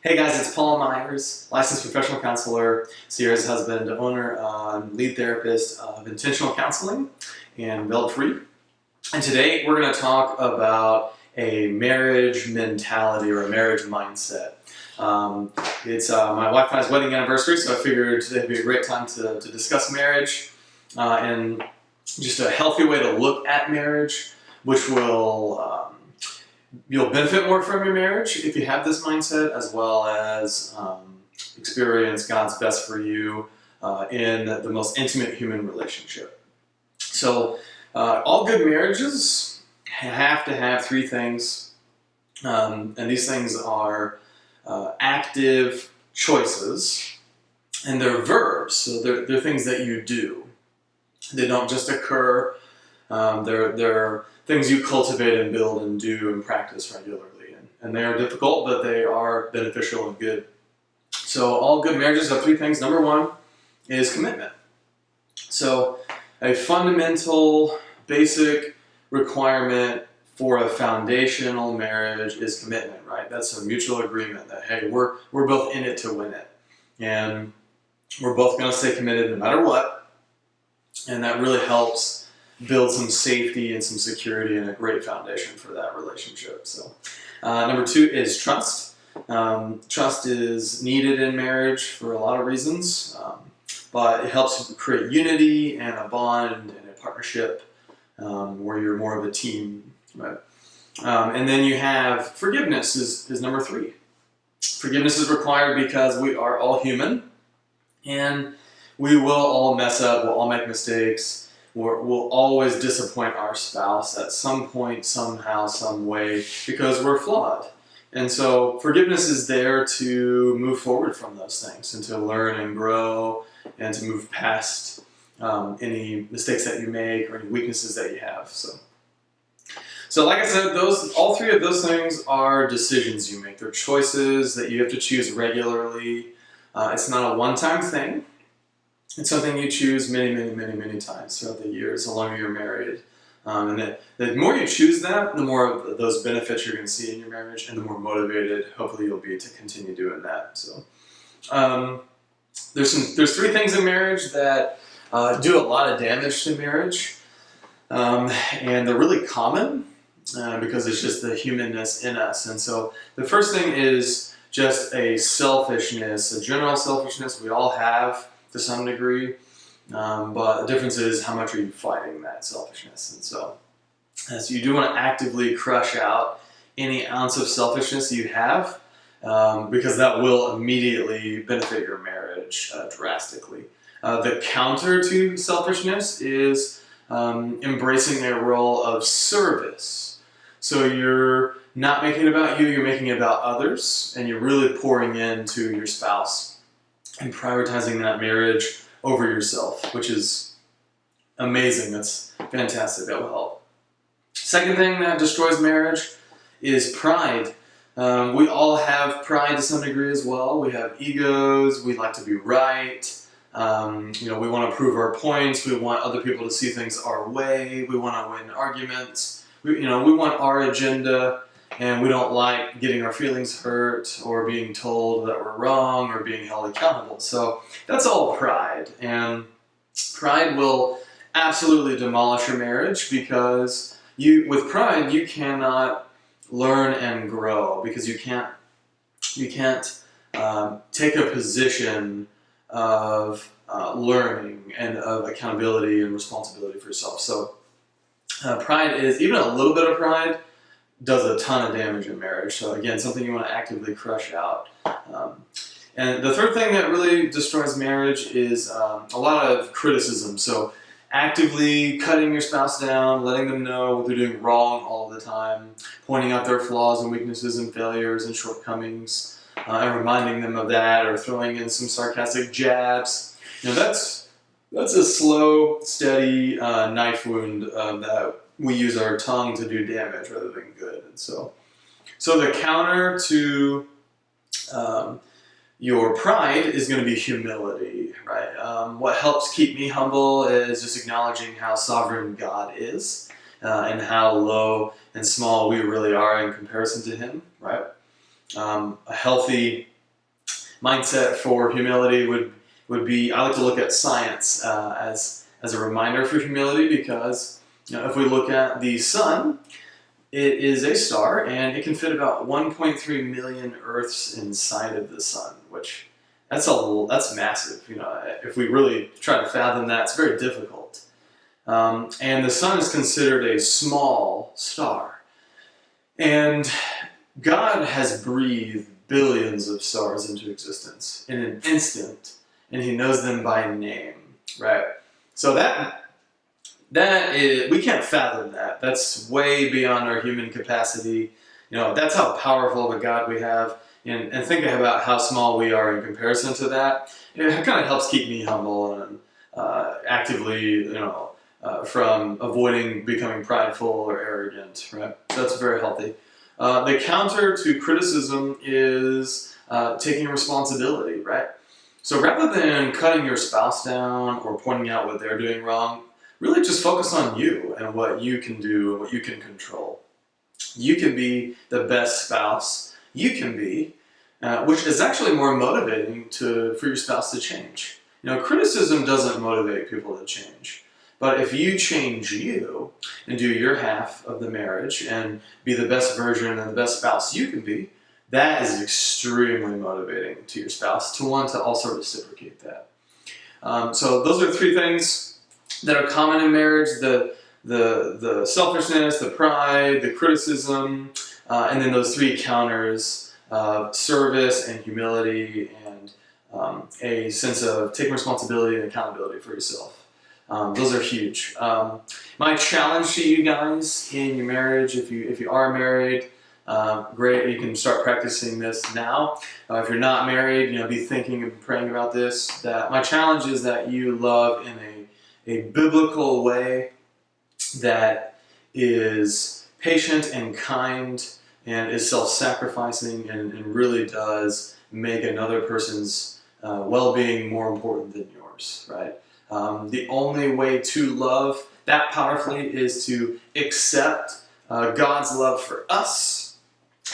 Hey guys, it's Paul Myers, licensed professional counselor, Sierra's husband, owner, lead therapist of Intentional Counseling and Build Free. And today we're going to talk about a marriage mentality or a marriage mindset. It's my wife and I's wedding anniversary, so I figured today would be a great time to discuss marriage and just a healthy way to look at marriage, which will you'll benefit more from your marriage if you have this mindset, as well as experience God's best for you in the most intimate human relationship. So all good marriages have to have three things, and these things are active choices, and they're verbs, so they're things that you do. They don't just occur. They're things you cultivate and build and do and practice regularly. And they are difficult, but they are beneficial and good. So all good marriages have three things. Number one is commitment. So a fundamental, basic requirement for a foundational marriage is commitment, right? That's a mutual agreement that, hey, we're both in it to win it. And we're both going to stay committed no matter what. And that really helps build some safety and some security and a great foundation for that relationship. So number two is trust. Trust is needed in marriage for a lot of reasons, but it helps create unity and a bond and a partnership where you're more of a team, right? And then you have forgiveness is number three. Forgiveness is required because we are all human and we will all mess up, we'll all make mistakes. We'll always disappoint our spouse at some point, somehow, some way, because we're flawed. And so forgiveness is there to move forward from those things and to learn and grow and to move past any mistakes that you make or any weaknesses that you have. So like I said, all three of those things are decisions you make. They're choices that you have to choose regularly. It's not a one-time thing. It's something you choose many times throughout the years, the longer you're married. And the more you choose that, the more of those benefits you're going to see in your marriage, and the more motivated, hopefully, you'll be to continue doing that. So, there's three things in marriage that do a lot of damage to marriage, and they're really common because it's just the humanness in us. And so, the first thing is just a selfishness, a general selfishness we all have to some degree, but the difference is how much are you fighting that selfishness. And so you do want to actively crush out any ounce of selfishness you have, because that will immediately benefit your marriage drastically. The counter to selfishness is embracing a role of service. So you're not making it about you, you're making it about others, and you're really pouring into your spouse and prioritizing that marriage over yourself, which is amazing. That's fantastic. That will help. Second thing that destroys marriage is pride. We all have pride to some degree as well. We have egos. We like to be right. We want to prove our points. We want other people to see things our way. We want to win arguments. We want our agenda. And we don't like getting our feelings hurt or being told that we're wrong or being held accountable. So that's all pride. And pride will absolutely demolish your marriage because with pride, you cannot learn and grow because you can't take a position of learning and of accountability and responsibility for yourself. So pride is, even a little bit of pride, does a ton of damage in marriage. So again, something you want to actively crush out. And the third thing that really destroys marriage is a lot of criticism. So actively cutting your spouse down, letting them know what they're doing wrong all the time, pointing out their flaws and weaknesses and failures and shortcomings, and reminding them of that, or throwing in some sarcastic jabs. That's a slow, steady knife wound that we use our tongue to do damage rather than good. And so the counter to your pride is going to be humility, right? What helps keep me humble is just acknowledging how sovereign God is and how low and small we really are in comparison to Him, right? A healthy mindset for humility would be, I like to look at science as a reminder for humility, because if we look at the sun, it is a star, and it can fit about 1.3 million Earths inside of the sun, which that's massive. If we really try to fathom that, it's very difficult. And the sun is considered a small star, and God has breathed billions of stars into existence in an instant, and He knows them by name, right? So that is, we can't fathom that. That's way beyond our human capacity. That's how powerful of a God we have. And think about how small we are in comparison to that. It kind of helps keep me humble and actively, from avoiding becoming prideful or arrogant, right? So that's very healthy. The counter to criticism is taking responsibility, right? So rather than cutting your spouse down or pointing out what they're doing wrong, really just focus on you and what you can do and what you can control. You can be the best spouse you can be, which is actually more motivating for your spouse to change. Criticism doesn't motivate people to change. But if you change you and do your half of the marriage and be the best version and the best spouse you can be, that is extremely motivating to your spouse to want to also reciprocate that. So those are 3 things that are common in marriage: the selfishness, the pride, the criticism, and then those 3 counters of service and humility and a sense of taking responsibility and accountability for yourself. Those are huge. My challenge to you guys in your marriage, if you are married, great, you can start practicing this now. If you're not married, be thinking and praying about this. That my challenge is that you love in a biblical way that is patient and kind and is self-sacrificing and really does make another person's well-being more important than yours, right? The only way to love that powerfully is to accept God's love for us.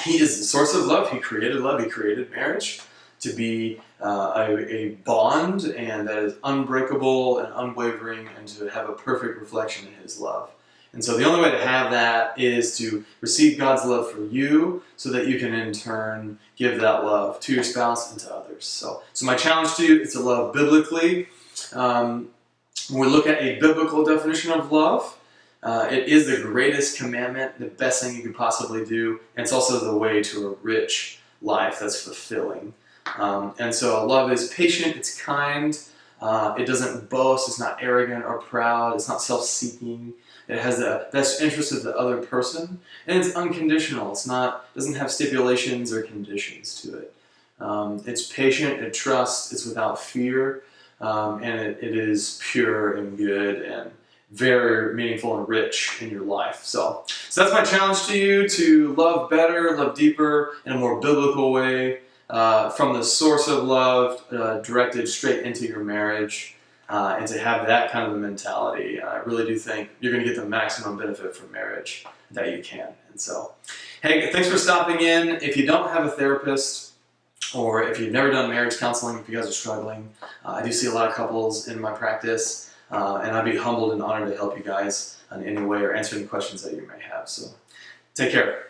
He is the source of love. He created love. He created marriage to be a bond, and that is unbreakable and unwavering, and to have a perfect reflection of His love. And so the only way to have that is to receive God's love for you, so that you can in turn give that love to your spouse and to others. So my challenge to you is to love biblically. When we look at a biblical definition of love, it is the greatest commandment, the best thing you could possibly do, and it's also the way to a rich life that's fulfilling. And so love is patient, it's kind, it doesn't boast, it's not arrogant or proud, it's not self-seeking, it has the best interest of the other person, and it's unconditional. Doesn't have stipulations or conditions to it. It's patient, it trusts, it's without fear, and it is pure and good and very meaningful and rich in your life. So that's my challenge to you, to love better, love deeper, in a more biblical way, from the source of love, directed straight into your marriage, and to have that kind of a mentality. I really do think you're going to get the maximum benefit from marriage that you can. And so, hey, thanks for stopping in. If you don't have a therapist, or if you've never done marriage counseling, if you guys are struggling, I do see a lot of couples in my practice, and I'd be humbled and honored to help you guys in any way or answer any questions that you may have. So take care.